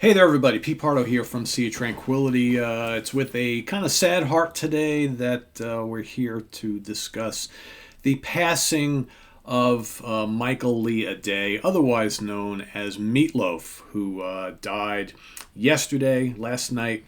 Hey there, everybody. Pete Pardo here from Sea of Tranquility. It's with a kind of sad heart today that we're here to discuss the passing of Michael Lee Aday, otherwise known as Meat Loaf, who died last night,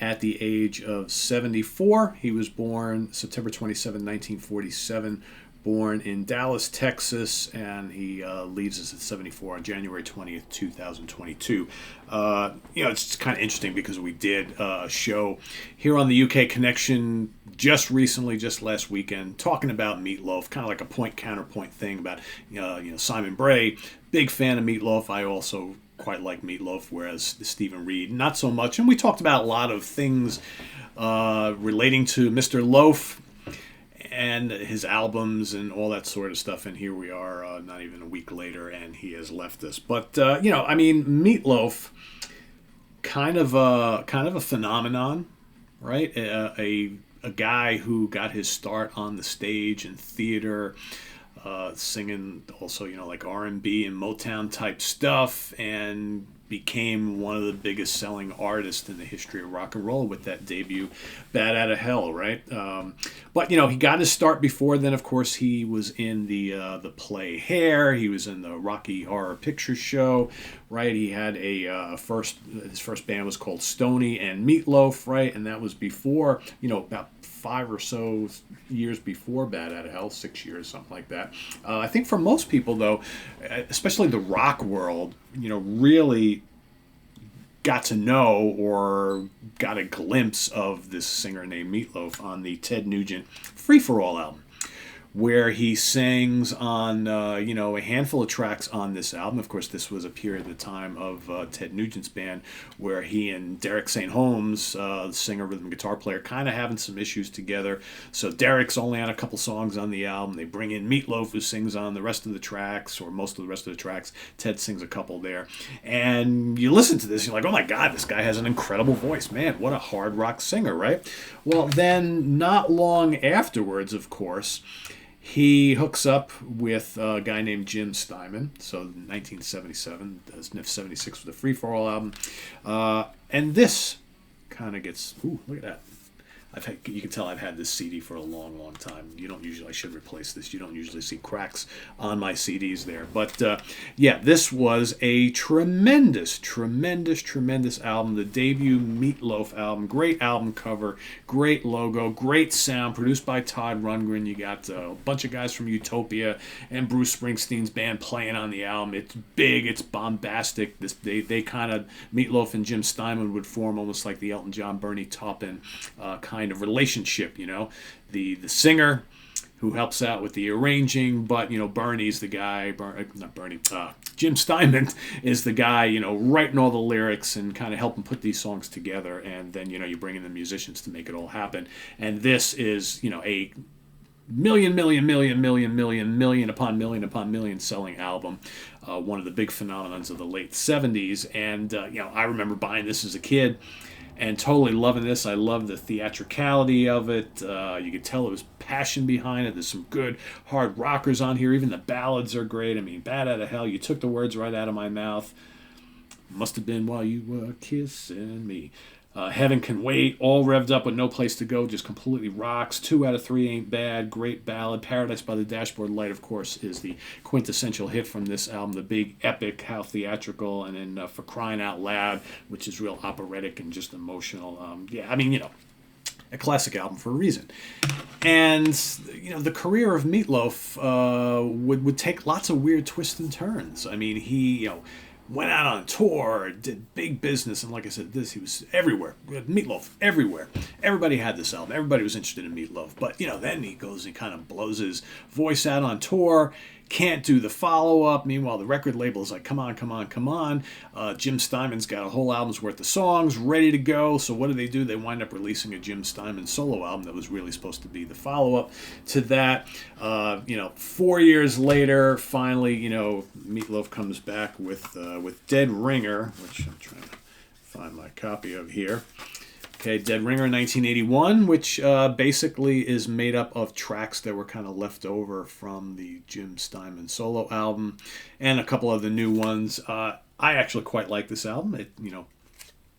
at the age of 74. He was born September 27, 1947, born in Dallas, Texas, and he leaves us at 74 on January 20th, 2022. It's kind of interesting because we did a show here on the UK Connection just recently, just last weekend, talking about Meat Loaf, kind of like a point counterpoint thing about Simon Bray. Big fan of Meat Loaf. I also quite like Meat Loaf, whereas Stephen Reed not so much. And we talked about a lot of things relating to Mr. Loaf and his albums and all that sort of stuff. And here we are, not even a week later, and he has left us. But Meat Loaf, kind of a phenomenon, right? A guy who got his start on the stage and theater, singing also, like R&B and Motown type stuff, and became one of the biggest selling artists in the history of rock and roll with that debut, Bad Outta Hell, right? But he got his start before then. Of course, he was in the play Hair. He was in the Rocky Horror Picture Show, right? He had his first band was called Stoney and Meat Loaf, right? And that was before, about 5 or so years before Bad Outta Hell, 6 years, something like that. I think for most people, though, especially the rock world, really got to know or got a glimpse of this singer named Meat Loaf on the Ted Nugent Free For All album, where he sings on a handful of tracks on this album. Of course, this was a period of the time of Ted Nugent's band where he and Derek St. Holmes, the singer, rhythm guitar player, kind of having some issues together. So Derek's only on a couple songs on the album. They bring in Meat Loaf, who sings on the rest of the tracks, or most of the rest of the tracks. Ted sings a couple there. And you listen to this, you're like, oh my God, this guy has an incredible voice. Man, what a hard rock singer, right? Well, then not long afterwards, of course, he hooks up with a guy named Jim Steinman. So 1977, Sniff 76 with the Free For All album. And this kind of gets, look at that. You can tell I've had this CD for a long, long time. I should replace this. You don't usually see cracks on my CDs there. But this was a tremendous, tremendous, tremendous album. The debut Meat Loaf album. Great album cover, great logo, great sound, produced by Todd Rundgren. You got a bunch of guys from Utopia and Bruce Springsteen's band playing on the album. It's big, it's bombastic. They kind of, Meat Loaf and Jim Steinman would form almost like the Elton John, Bernie Taupin kind of relationship, the singer who helps out with the arranging, but Bernie's the guy, Jim Steinman is the guy, writing all the lyrics and kind of helping put these songs together, and then you bring in the musicians to make it all happen. And this is a million upon million selling album, one of the big phenomenons of the late 70s. And I remember buying this as a kid and totally loving this. I love the theatricality of it. You could tell there was passion behind it. There's some good hard rockers on here. Even the ballads are great. I mean, Bad Outta Hell, you took the words right out of my mouth. Must have been while you were kissing me. Heaven Can Wait, all revved up with No Place to Go, just completely rocks. 2 Out of 3 Ain't Bad, great ballad. Paradise by the Dashboard Light, of course, is the quintessential hit from this album, the big epic, how theatrical, and then For Crying Out Loud, which is real operatic and just emotional. A classic album for a reason. And, the career of Meat Loaf would take lots of weird twists and turns. I mean, he, went out on tour, did big business, and like I said, he was everywhere. Meat Loaf everywhere. Everybody had this album. Everybody was interested in Meat Loaf. But, then he goes and kind of blows his voice out on tour, can't do the follow-up. Meanwhile, the record label is like, come on. Jim Steinman's got a whole album's worth of songs ready to go. So what do? They wind up releasing a Jim Steinman solo album that was really supposed to be the follow-up to that. 4 years later, finally, Meat Loaf comes back with Dead Ringer, which I'm trying to find my copy of here. Okay, Dead Ringer in 1981, which basically is made up of tracks that were kind of left over from the Jim Steinman solo album and a couple of the new ones. I actually quite like this album. It,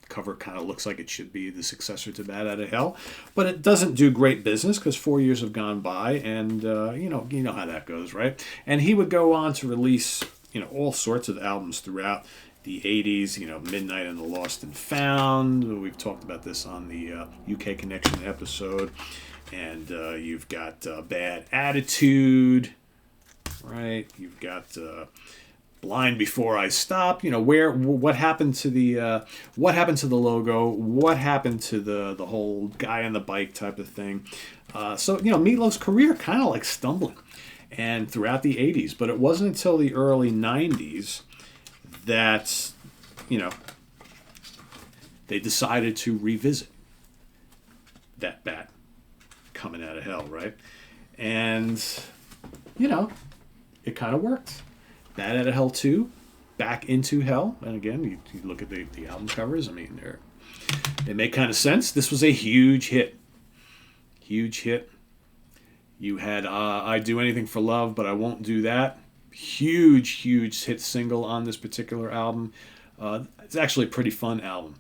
cover kind of looks like it should be the successor to Bad Out of Hell, but it doesn't do great business because 4 years have gone by, and you know how that goes, right? And he would go on to release all sorts of albums throughout the 80s, Midnight and the Lost and Found. We've talked about this on the UK Connection episode. And you've got Bad Attitude, right? You've got Blind Before I Stop. What happened to the logo? What happened to the whole guy on the bike type of thing? So Meat Loaf's career kind of like stumbling, and throughout the 80s, but it wasn't until the early 90s that they decided to revisit that bat coming out of hell, right? And it kind of worked. Bad Out of Hell 2, Back Into Hell, and again, you look at the album covers. I mean, they make kind of sense. This was a huge hit. You had I Do Anything for Love, But I Won't Do That. Huge hit single on this particular album. It's actually a pretty fun album.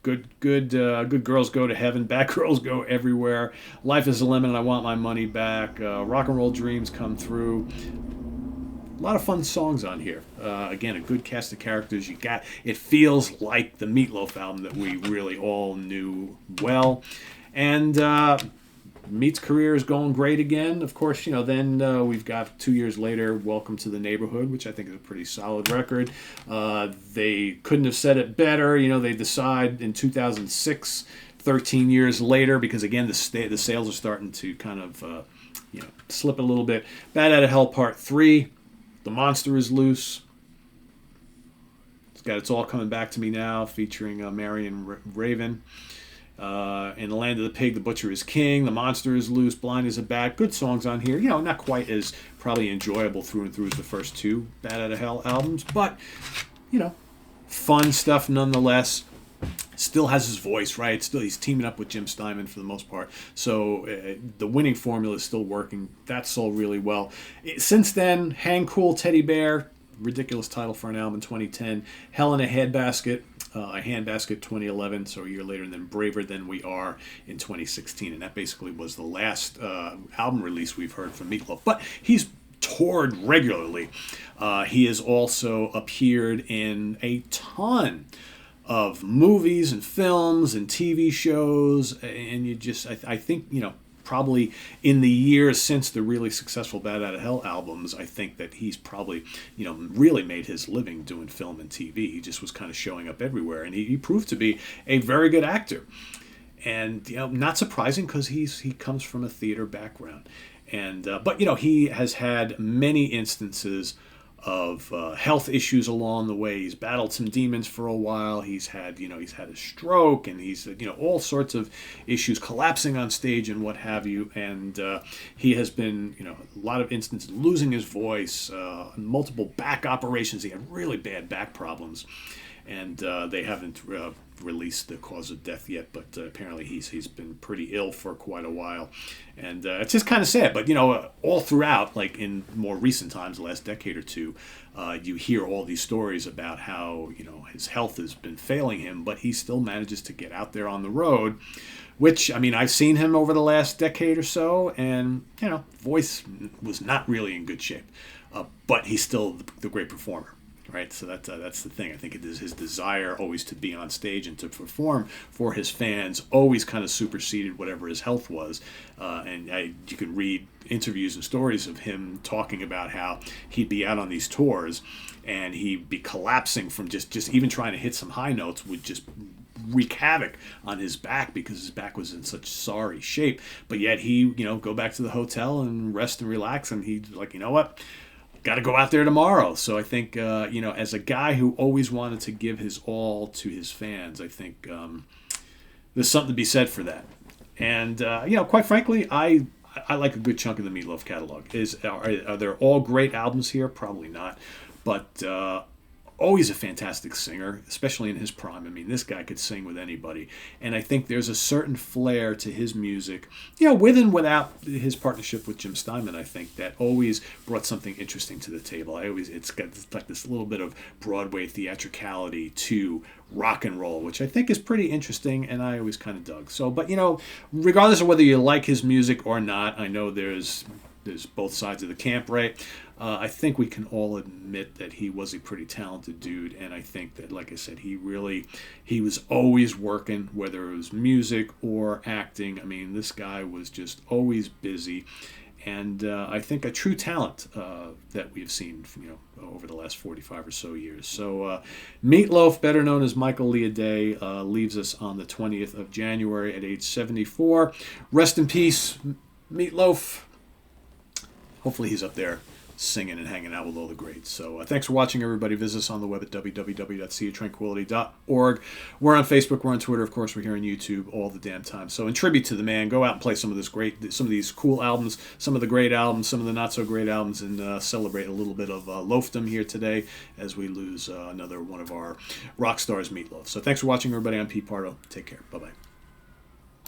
Good Girls Go to Heaven, Bad Girls Go Everywhere, Life is a Lemon and I Want My Money Back, Rock and Roll Dreams Come Through. A lot of fun songs on here. Again, a good cast of characters. It feels like the Meat Loaf album that we really all knew well. And Meat's career is going great again. Of course, then we've got 2 years later, Welcome to the Neighborhood, which I think is a pretty solid record. They couldn't have said it better. They decide in 2006, 13 years later, because again, the sales are starting to kind of slip a little bit. Bad Out of Hell Part 3, The Monster is Loose. It's All Coming Back to Me Now, featuring Marion Raven. In the Land of the Pig, The Butcher is King, The Monster is Loose, Blind is a Bat. Good songs on here. Not quite as probably enjoyable through and through as the first two Bad Out of Hell albums, but, fun stuff nonetheless. Still has his voice, right? Still, he's teaming up with Jim Steinman for the most part. So the winning formula is still working. That sold really well. Since then, Hang Cool Teddy Bear, ridiculous title for an album in 2010. Hell in a Handbasket. A Handbasket 2011, so a year later, and then Braver Than We Are in 2016. And that basically was the last album release we've heard from Meat Loaf. But he's toured regularly. He has also appeared in a ton of movies and films and TV shows. And I think, probably in the years since the really successful Bad Out of Hell albums, I think that he's probably, really made his living doing film and TV. He just was kind of showing up everywhere, and he proved to be a very good actor. And, not surprising because he comes from a theater background. And but, he has had many instances of health issues along the way. He's battled some demons for a while. He's had a stroke, and he's all sorts of issues, collapsing on stage and what have you. And he has been a lot of instances losing his voice, multiple back operations. He had really bad back problems, and they haven't released the cause of death yet, but apparently he's been pretty ill for quite a while, and it's just kind of sad. But all throughout, like in more recent times, the last decade or two, you hear all these stories about how his health has been failing him, but he still manages to get out there on the road. Which, I've seen him over the last decade or so, and voice was not really in good shape, but he's still the great performer. Right, so that's the thing. I think it is his desire always to be on stage and to perform for his fans always kind of superseded whatever his health was. You can read interviews and stories of him talking about how he'd be out on these tours and he'd be collapsing from just even trying to hit some high notes would just wreak havoc on his back because his back was in such sorry shape. But yet he, go back to the hotel and rest and relax, and he's like, what? Got to go out there tomorrow. So I think, as a guy who always wanted to give his all to his fans, I think there's something to be said for that. And, quite frankly, I like a good chunk of the Meat Loaf catalog. Are there all great albums here? Probably not. But always a fantastic singer, especially in his prime. I mean, this guy could sing with anybody. And I think there's a certain flair to his music, with and without his partnership with Jim Steinman, I think, that always brought something interesting to the table. It's got like this little bit of Broadway theatricality to rock and roll, which I think is pretty interesting, and I always kind of dug. So, but regardless of whether you like his music or not, I know there's both sides of the camp, right? I think we can all admit that he was a pretty talented dude, and I think that, like I said, he was always working, whether it was music or acting. I mean, this guy was just always busy, and I think a true talent that we've seen, over the last 45 or so years. So Meat Loaf, better known as Michael Lee Aday, leaves us on the 20th of January at age 74. Rest in peace, Meat Loaf. Hopefully he's up there singing and hanging out with all the greats. So thanks for watching, everybody. Visit us on the web at www.seatranquility.org. We're on Facebook. We're on Twitter. Of course, we're here on YouTube all the damn time. So in tribute to the man, go out and play some of these cool albums, some of the great albums, some of the not so great albums, and celebrate a little bit of loafdom here today as we lose another one of our rock stars, Meat Loaf. So thanks for watching, everybody. I'm Pete Pardo. Take care. Bye-bye.